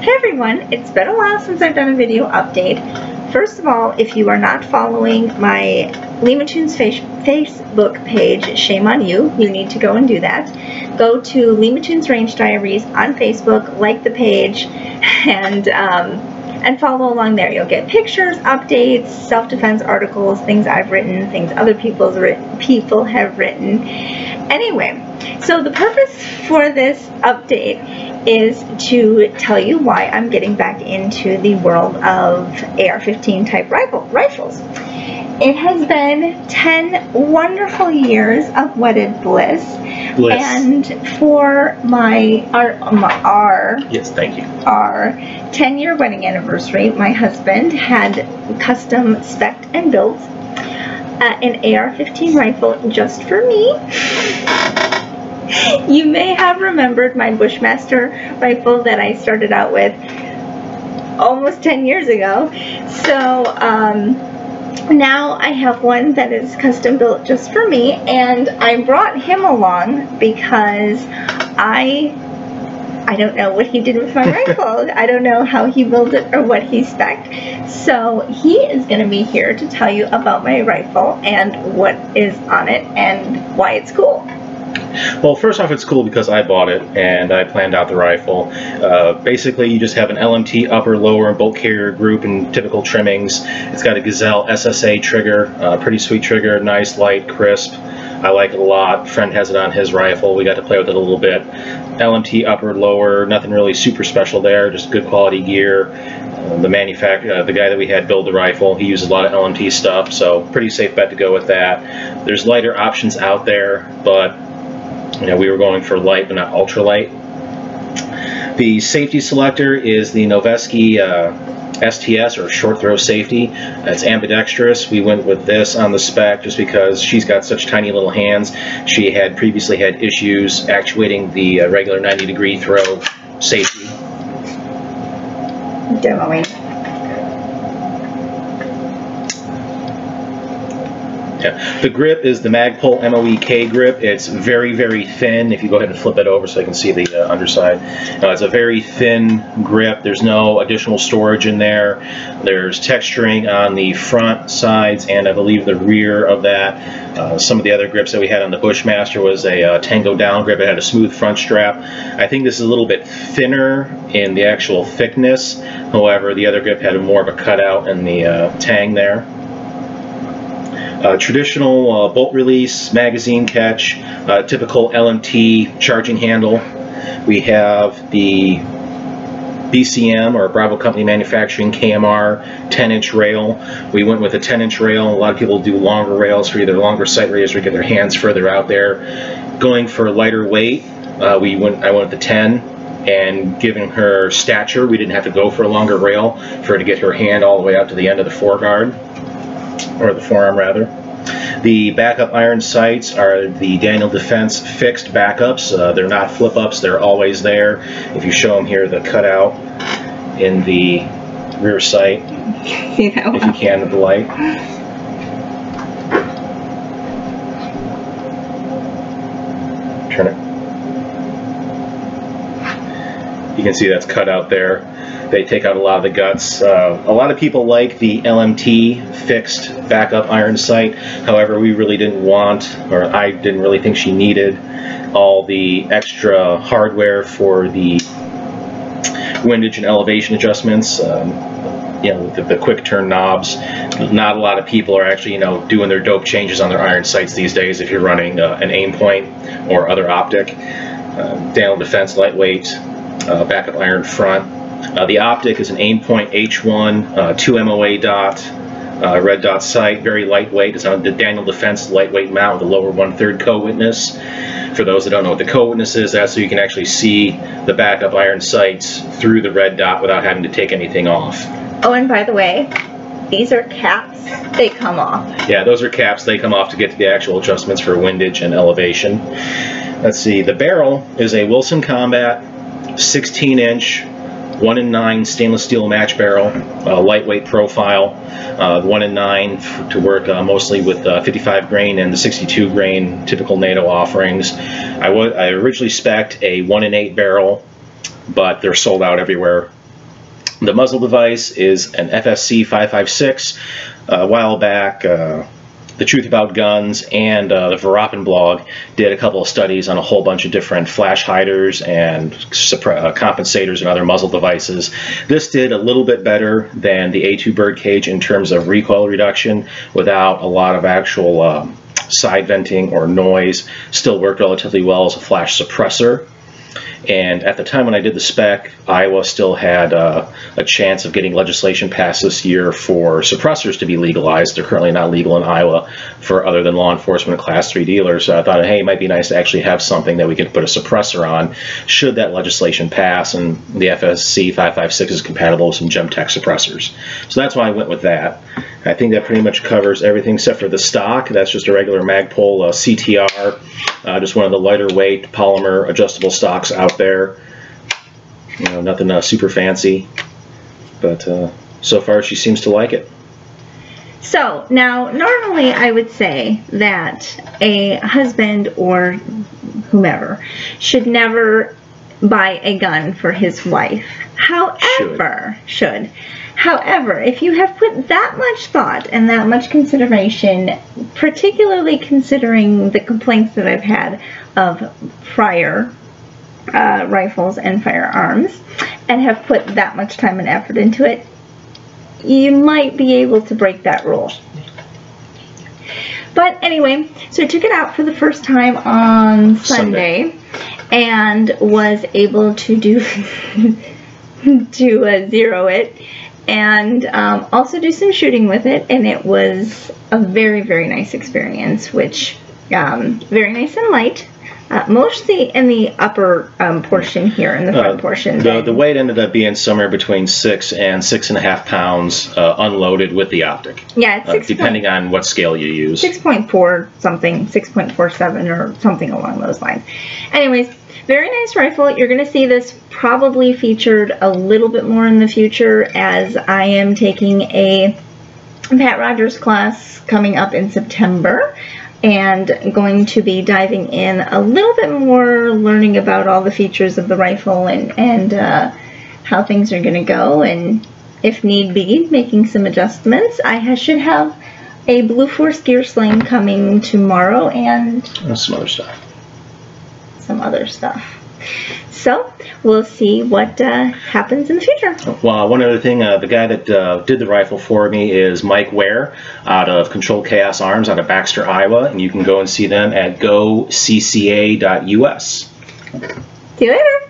Hey everyone, it's been a while since I've done a video update. First of all, if you are not following my Lima Tunes Facebook page, shame on you. You need to go and do that. Go to Lima Tunes Range Diaries on Facebook, like the page, and follow along there. You'll get pictures, updates, self-defense articles, things I've written, things other people have written. Anyway, so the purpose for this update is to tell you why I'm getting back into the world of AR-15 type rifles. It has been 10 wonderful years of wedded bliss. And for our yes, thank you, our 10-year wedding anniversary, my husband had custom spec'd and built an AR-15 rifle just for me. You may have remembered my Bushmaster rifle that I started out with almost 10 years ago. So now I have one that is custom built just for me, and I brought him along because I don't know what he did with my rifle. I don't know how he built it or what he spec'd. So he is going to be here to tell you about my rifle and what is on it and why it's cool. Well, first off, it's cool because I bought it and I planned out the rifle. Basically, you just have an LMT upper, lower, and bolt carrier group in typical trimmings. It's got a Gazelle SSA trigger, pretty sweet trigger, nice, light, crisp. I like it a lot. Friend has it on his rifle. We got to play with it a little bit. LMT upper, lower, nothing really super special there, just good quality gear. The guy that we had build the rifle, he uses a lot of LMT stuff, so pretty safe bet to go with that. There's lighter options out there, but you know, we were going for light but not ultralight. The safety selector is the Noveske STS, or short throw safety. It's ambidextrous. We went with this on the spec just because she's got such tiny little hands. She had previously had issues actuating the regular 90-degree throw safety. Demoing. Yeah. The grip is the Magpul MOE-K grip. It's very, very thin. If you go ahead and flip it over so I can see the underside. It's a very thin grip. There's no additional storage in there. There's texturing on the front, sides, and I believe the rear of that. Some of the other grips that we had on the Bushmaster was a Tango down grip. It had a smooth front strap. I think this is a little bit thinner in the actual thickness. However, the other grip had more of a cutout in the tang there. Traditional bolt release, magazine catch, typical LMT charging handle. We have the BCM, or Bravo Company Manufacturing KMR 10-inch rail. We went with a 10-inch rail. A lot of people do longer rails for either longer sight radius or get their hands further out there. Going for lighter weight, I went with the 10. And given her stature, we didn't have to go for a longer rail for her to get her hand all the way out to the end of the foreguard. Or the forearm rather. The backup iron sights are the Daniel Defense fixed backups. They're not flip ups, they're always there. If you show them here, the cutout in the rear sight, if you can with the light. Turn it. You can see that's cut out there. They take out a lot of the guts. A lot of people like the LMT fixed backup iron sight. However, we really didn't want, or I didn't really think she needed, all the extra hardware for the windage and elevation adjustments. You know, the quick turn knobs. Not a lot of people are actually, doing their dope changes on their iron sights these days if you're running an aim point or other optic. Daniel Defense lightweight backup iron front. The optic is an Aimpoint H1 2 MOA dot, red dot sight, very lightweight. It's on the Daniel Defense lightweight mount with a lower 1/3 co-witness. For those that don't know what the co-witness is, that's so you can actually see the backup iron sights through the red dot without having to take anything off. Oh, and by the way, these are caps. They come off. Yeah, those are caps. They come off to get to the actual adjustments for windage and elevation. Let's see. The barrel is a Wilson Combat 16-inch 1-in-9 stainless steel match barrel, lightweight profile, 1-in-9 to work mostly with 55 grain and the 62 grain typical NATO offerings. I originally spec'd a 1-in-8 barrel, but they're sold out everywhere The muzzle device is an FSC 556. A while back, The Truth About Guns and the Verapin blog did a couple of studies on a whole bunch of different flash hiders and compensators and other muzzle devices. This did a little bit better than the A2 birdcage in terms of recoil reduction without a lot of actual side venting or noise. Still worked relatively well as a flash suppressor. And at the time when I did the spec, Iowa still had a chance of getting legislation passed this year for suppressors to be legalized. They're currently not legal in Iowa for other than law enforcement Class 3 dealers. So I thought, hey, it might be nice to actually have something that we could put a suppressor on should that legislation pass, and the FSC 556 is compatible with some Gemtech suppressors. So that's why I went with that. I think that pretty much covers everything except for the stock. That's just a regular Magpul CTR, just one of the lighter weight polymer adjustable stocks out there. You know, nothing super fancy, but so far she seems to like it. So now, normally I would say that a husband or whomever should never buy a gun for his wife. However, However, if you have put that much thought and that much consideration, particularly considering the complaints that I've had of prior rifles and firearms, and have put that much time and effort into it, you might be able to break that rule. But anyway, so I took it out for the first time on Sunday. And was able to do to zero it, and also do some shooting with it, and it was a very, very nice experience, which very nice and light, mostly in the upper portion here, in the front portion. The weight ended up being somewhere between 6 and 6.5 pounds unloaded with the optic. Yeah, it's depending on what scale you use. 6.4 something, 6.47 or something along those lines. Anyways, very nice rifle. You're going to see this probably featured a little bit more in the future, as I am taking a Pat Rogers class coming up in September, and going to be diving in a little bit more, learning about all the features of the rifle and how things are going to go, and if need be, making some adjustments. I should have a Blue Force gear sling coming tomorrow, and some other stuff. So we'll see what happens in the future. Well, one other thing, the guy that did the rifle for me is Mike Ware out of Controlled Chaos Arms out of Baxter, Iowa, and you can go and see them at gocca.us. See you later.